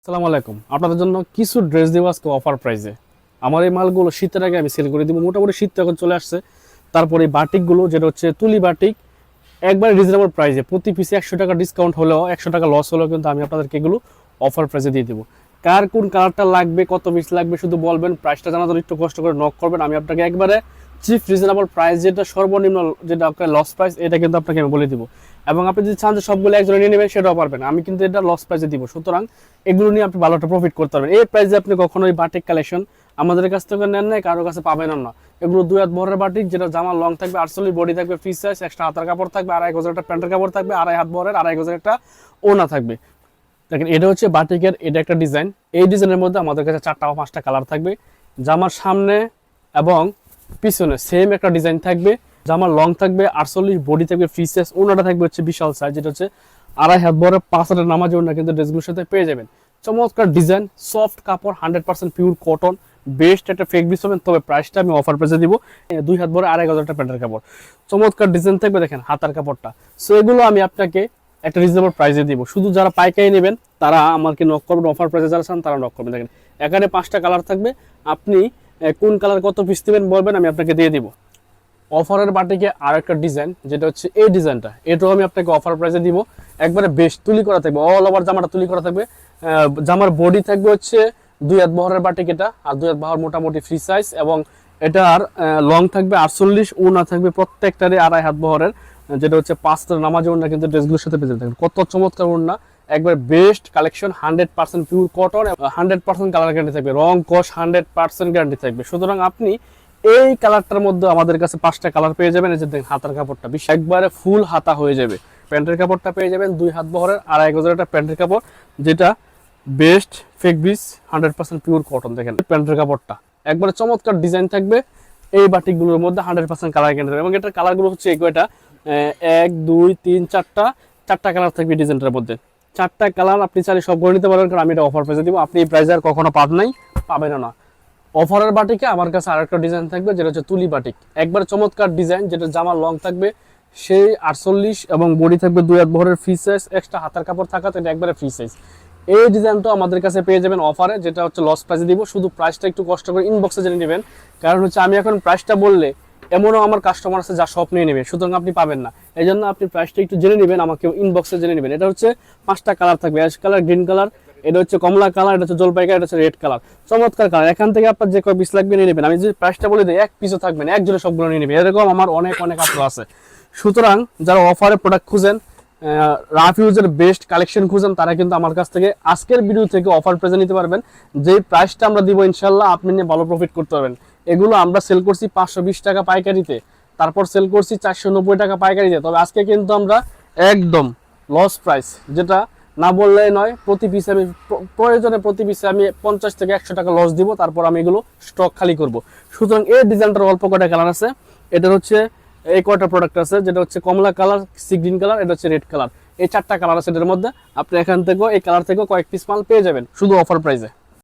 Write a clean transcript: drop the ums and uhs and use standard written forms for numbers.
আসসালামু আলাইকুম। আপনাদের জন্য কিছু ড্রেস দিব আজকে অফার প্রাইসে। আমার এই মালগুলো শীতের আগে আমি সেল করে দিব। মোটামুটি শীত তো এখন চলে আসছে। তারপরে এই বাটিকগুলো যেটা হচ্ছে তুলি বাটিক একবারে রিজনেবল প্রাইসে, প্রতি পিসে 100 টাকা ডিসকাউন্ট হলেও 100 টাকা লস হলেও কিন্তু আমি আপনাদেরকে এগুলো অফার প্রাইসে দিয়ে দেবো। কার কোন কালারটা লাগবে, কত পিস লাগবে শুধু বলবেন, প্রাইসটা জানার জন্য একটু কষ্ট করে নক করবেন। আমি আপনাকে একবারে চিপ রিজনেবল প্রাইস, যেটা সর্বনিম্ন, যেটা আপনার লস প্রাইস, এটা কিন্তু আপনাকে আমি বলে দিব। এবং আপনি যদি চান যে সবগুলো একজনে নিয়ে নেবেন সেটাও পারবেন, আমি কিন্তু এটা লস প্রাইসে দিব। সুতরাং এগুলো নিয়ে আপনি ভালো একটা প্রফিট করতে পারবেন। এই প্রাইসে আপনি কখনোই বাটিক কালেকশন আমাদের কাছ থেকে নেন নাই, কারোর কাছে পাবেন না। এগুলো 2 হাত বহরের বাটিক, যেটা জামা লং থাকবে 48, বডি থাকবে ফ্রি সাইজ, এক্সট্রা হাতার কাপড় থাকবে, 2.5 গজের একটা প্যান্টের কাপড় থাকবে, 2.5 হাত বহরের, 2.5 গজের একটা ওনা থাকবে। দেখেন এটা হচ্ছে বাটিকের, এটা একটা ডিজাইন। এই ডিজাইনের মধ্যে আমাদের কাছে 4টা বা 5টা কালার থাকবে। জামার সামনে এবং পিছনে সেম একটা ডিজাইন থাকবে। জামার লং থাকবে 48, বডি থাকবে ফ্রি সাইজ, ওনাটা থাকবে হচ্ছে বিশাল সাইজ, যেটা হচ্ছে 2.5 হাত বহরের 5 হাতের নামাজি ওনা কিন্তু ড্রেসগুলোর সাথে পেয়ে যাবেন। চমৎকার ডিজাইন, সফট কাপড়, 100% পিওর কটন, বেস্ট একটা ফেক বিস পাবেন। তবে প্রাইসটা আমি অফার প্রাইসে দিব। 2 হাত ভরে 2.5 গজের একটা প্যান্টের কাপড়, চমৎকার ডিজাইন থাকবে। দেখেন হাতার কাপড়টা। সো এগুলো আমি আপনাকে একটা রিজনেবল প্রাইসে দিব। শুধু যারা পাইকারি নেবেন তারা আমাকে নক করবেন, অফার প্রাইসে যারা চান তারা নক করবেন। দেখেন এখানে 5টা কালার থাকবে, আপনি কোন কালার কত পিস দিবেন বলবেন, আমি আপনাকে দিয়ে দিব। অফারের বাটিকে আর একটা ডিজাইন, যেটা হচ্ছে এই ডিজাইনটা, এটাও আমি আপনাকে অফার প্রাইসে দিব। একবারে বেস্ট তুলি করা থাকবে, অল ওভার জামাটা তুলি করা থাকবে। জামার বডি থাকবে হচ্ছে 2 হাত বহরের বাটিক এটা, আর 2 হাত বহর মোটামুটি ফ্রি সাইজ, এবং এটার লং থাকবে 48, ওনা থাকবে প্রত্যেকটারই 2.5 হাত বহরের, যেটা হচ্ছে 5টার নামাজি ওনা কিন্তু ড্রেসগুলোর সাথে পেয়ে যাবেন। কত চমৎকার ওনা, একবার best collection, 100% pure cotton, 100% colour guarantee থাকবে, রং কস 100% গ্যারান্টি থাকবে। সুতরাং আপনি এই কালারটার মধ্যে আমাদের কাছে 5টা কালার পেয়ে যাবেন। এই যে দেখেন হাতার কাপড়টা একবারে ফুল হাতা হয়ে যাবে। প্যান্টের কাপড়টা পেয়ে যাবেন 2 হাত বহরের 2.5 গজের একটা প্যান্টের কাপড়, যেটা বেস্ট ফেক বিস 100% পিওর কটন। দেখেন প্যান্টের কাপড়টা একবারে চমৎকার ডিজাইন থাকবে। এই বাটিকগুলোর মধ্যে 100% কালার গ্যারান্টি থাকবে, এবং এটার কালারগুলো হচ্ছে এটা 1 2 3 4টা কালার থাকবে ডিজাইনটার মধ্যে। 4টা কালার আপনি চাইলে সব করে নিতে পারবেন, কারণ আমি এটা অফার প্রাইসে দিব। আপনি এই প্রাইসে আর কখনো পাবেন না। অফারের বাটিকে আমার কাছে আরেকটা ডিজাইন থাকবে, যেটা হচ্ছে তুলি বাটিক, একবার চমৎকার ডিজাইন, যেটা জামার লং থাকবে সেই 48 এবং বডি থাকবে 2 হাত বহরের ফ্রি সাইজ, এক্সট্রা হাতার কাপড় থাকা, তো এটা একবারে ফ্রি সাইজ। এই ডিজাইনটা আমাদের কাছে পেয়ে যাবেন অফারে, যেটা হচ্ছে লস প্রাইসে দিব। শুধু প্রাইসটা একটু কষ্ট করে ইনবক্সে জেনে নেবেন, কারণ হচ্ছে আমি এখন প্রাইসটা বললে এমনও আমার কাস্টমার আছে যা সব নিয়ে নেবে, সুতরাং আপনি পাবেন না। এই জন্য আপনি প্রাইসটা একটু জেনে নেবেন, আমাকে ইনবক্সে জেনে নেবেন। এটা হচ্ছে 5টা কালার থাকবে, অ্যাশ কালার, গ্রিন কালার, এটা হচ্ছে কমলা কালার, এটা হচ্ছে জলপাই কালার, এটা হচ্ছে রেড কালার। চমৎকার কালার, এখান থেকে আপনার যে কয় পিস লাগবে নিয়ে নেবেন। আমি যদি প্রাইসটা বলে দিই, এক পিসও থাকবে না, একজনে সবগুলো নিয়ে নেবে। এরকম আমার অনেক আপনার আছে। সুতরাং যারা অফারে প্রোডাক্ট খুঁজেন, রাফ ইউজের বেস্ট কালেকশন খুঁজেন, তারা কিন্তু আমার কাছ থেকে আজকের ভিডিও থেকে অফার প্রাইসে নিতে পারবেন। যেই প্রাইসটা আমরা দিব ইনশাল্লাহ আপনি নিয়ে ভালো প্রফিট করতে পারবেন। এগুলো আমরা সেল করছি 520 টাকা পাইকারিতে, তারপর সেল করছি 490 টাকা পাইকারিতে। তবে আজকে কিন্তু আমরা একদম লস প্রাইস, যেটা না বললে নয়, প্রতি পিসে আমি প্রয়োজনে প্রতি পিসে আমি 50 থেকে 100 টাকা লস দিব, তারপর আমি এগুলো স্টক খালি করব। সুতরাং এই ডিজাইনটার অল্প কয়টা কালার আছে, এটা হচ্ছে এই কয়টা প্রোডাক্ট আছে, যেটা হচ্ছে কমলা কালার, সি গ্রিন কালার, এটা হচ্ছে রেড কালার। এই 4টা কালার আছে এটার মধ্যে। আপনি এখান থেকেও এই কালার থেকেও কয়েক পিস মাল পেয়ে যাবেন শুধু অফার প্রাইসে।